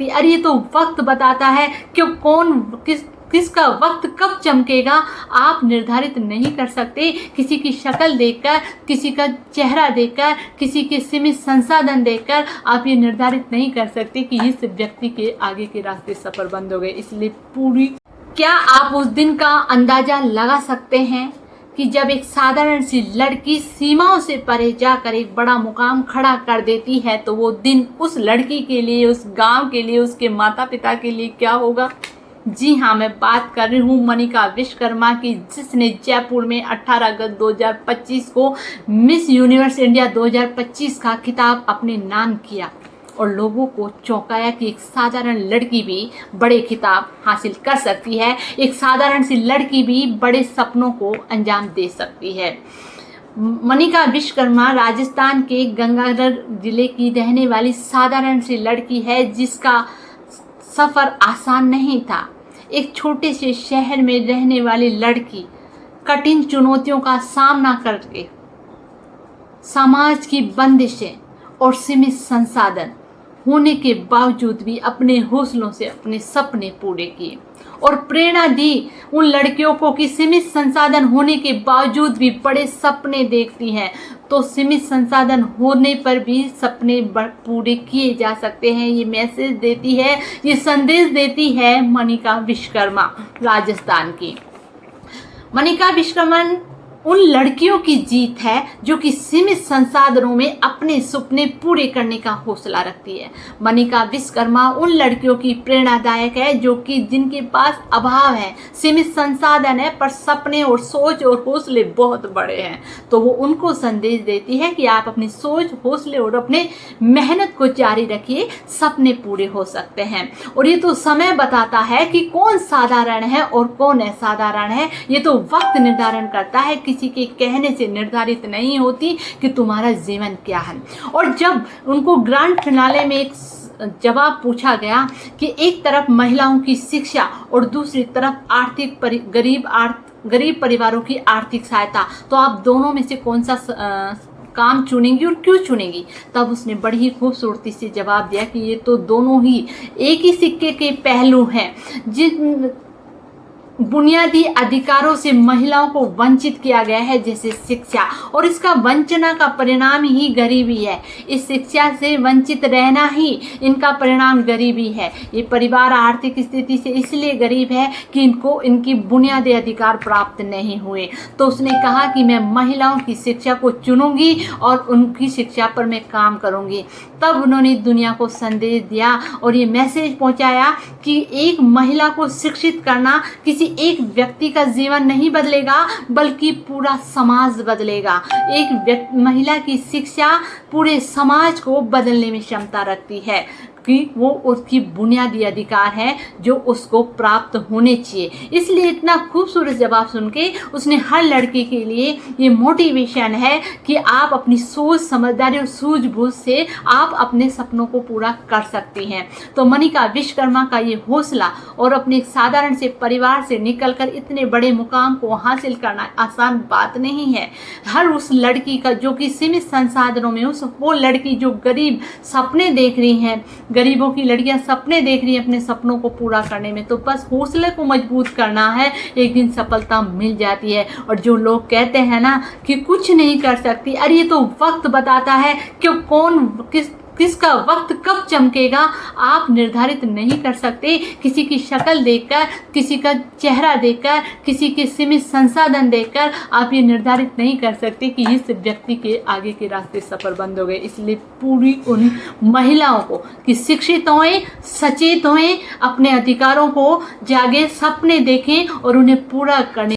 सकती। अरे ये तो वक्त बताता है कि कौन किसका वक्त कब चमकेगा आप निर्धारित नहीं कर सकते। किसी की शक्ल देखकर, किसी का चेहरा देखकर, किसी के सीमित संसाधन देखकर आप ये निर्धारित नहीं कर सकते कि इस व्यक्ति के आगे के रास्ते सफर बंद हो गए। इसलिए क्या आप उस दिन का अंदाजा लगा सकते हैं कि जब एक साधारण सी लड़की सीमाओं से परे जाकर एक बड़ा मुकाम खड़ा कर देती है तो वो दिन उस लड़की के लिए, उस गांव के लिए, उसके माता पिता के लिए क्या होगा। जी हाँ, मैं बात कर रही हूँ मनिका विश्वकर्मा की, जिसने जयपुर में 18 अगस्त 2025 को मिस यूनिवर्स इंडिया 2025 का खिताब अपने नाम किया और लोगों को चौंकाया कि एक साधारण लड़की भी बड़े खिताब हासिल कर सकती है, एक साधारण सी लड़की भी बड़े सपनों को अंजाम दे सकती है। मनिका विश्वकर्मा राजस्थान के गंगानगर जिले की रहने वाली साधारण सी लड़की है, जिसका सफ़र आसान नहीं था। एक छोटे से शहर में रहने वाली लड़की कठिन चुनौतियों का सामना करके समाज की बंदिशें और सीमित संसाधन होने के बावजूद भी अपने हौसलों से अपने सपने पूरे किए और प्रेरणा दी उन लड़कियों को कि सीमित संसाधन होने के बावजूद भी बड़े सपने देखती हैं तो सीमित संसाधन होने पर भी सपने पूरे किए जा सकते हैं। ये मैसेज देती है, ये संदेश देती है मनिका विश्वकर्मा राजस्थान की। मनिका विश्वकर्मा उन लड़कियों की जीत है जो कि सीमित संसाधनों में अपने सपने पूरे करने का हौसला रखती है। मनिका विश्वकर्मा उन लड़कियों की प्रेरणादायक है जो कि जिनके पास अभाव है, सीमित संसाधन है, पर सपने और सोच और हौसले बहुत बड़े हैं। तो वो उनको संदेश देती है कि आप अपनी सोच, हौसले और अपने मेहनत को जारी रखिए, सपने पूरे हो सकते हैं। और ये तो समय बताता है कि कौन साधारण है और कौन असाधारण है। ये तो वक्त निर्धारण करता है, किसी के कहने से निर्धारित नहीं होती कि तुम्हारा जीवन क्या है। और जब उनको ग्रैंड फिनाले में एक जवाब पूछा गया कि एक तरफ महिलाओं की शिक्षा और दूसरी तरफ गरीब परिवारों की आर्थिक सहायता, तो आप दोनों में से कौन सा काम चुनेंगी और क्यों चुनेंगी, तब उसने बड़ी ही खूबसूरती से जवाब दिया कि ये तो दोनों ही एक ही सिक्के के पहलू हैं। जिन बुनियादी अधिकारों से महिलाओं को वंचित किया गया है, जैसे शिक्षा, और इसका वंचना का परिणाम ही गरीबी है। इस शिक्षा से वंचित रहना ही इनका परिणाम गरीबी है। ये परिवार आर्थिक स्थिति से इसलिए गरीब है कि इनको इनकी बुनियादी अधिकार प्राप्त नहीं हुए। तो उसने कहा कि मैं महिलाओं की शिक्षा को चुनूंगी और उनकी शिक्षा पर मैं काम करूंगी। तब उन्होंने दुनिया को संदेश दिया और ये मैसेज पहुंचाया कि एक महिला को शिक्षित करना किसी एक व्यक्ति का जीवन नहीं बदलेगा, बल्कि पूरा समाज बदलेगा। एक महिला की शिक्षा पूरे समाज को बदलने में क्षमता रखती है कि वो उसकी बुनियादी अधिकार है जो उसको प्राप्त होने चाहिए। इसलिए इतना खूबसूरत जवाब सुन के उसने हर लड़की के लिए ये मोटिवेशन है कि आप अपनी सोच, समझदारी और सूझबूझ से आप अपने सपनों को पूरा कर सकती हैं। तो मनिका विश्वकर्मा का ये हौसला और अपने एक साधारण से परिवार से निकलकर इतने बड़े मुकाम को हासिल करना आसान बात नहीं है। हर उस लड़की का जो कि सीमित संसाधनों में, वो लड़की जो गरीब सपने देख रही हैं, गरीबों की लड़कियां सपने देख रही हैं अपने सपनों को पूरा करने में, तो बस हौसले को मजबूत करना है, एक दिन सफलता मिल जाती है। और जो लोग कहते हैं ना कि कुछ नहीं कर सकती, अरे ये तो वक्त बताता है कि कौन किसका वक्त कब चमकेगा आप निर्धारित नहीं कर सकते। किसी की शक्ल देखकर, किसी का चेहरा देखकर, किसी के सीमित संसाधन देखकर आप ये निर्धारित नहीं कर सकते कि इस व्यक्ति के आगे के रास्ते सफर बंद हो गए। इसलिए पूरी उन महिलाओं को कि शिक्षित होएं, सचेत होएं, अपने अधिकारों को जागे, सपने देखें और उन्हें पूरा करने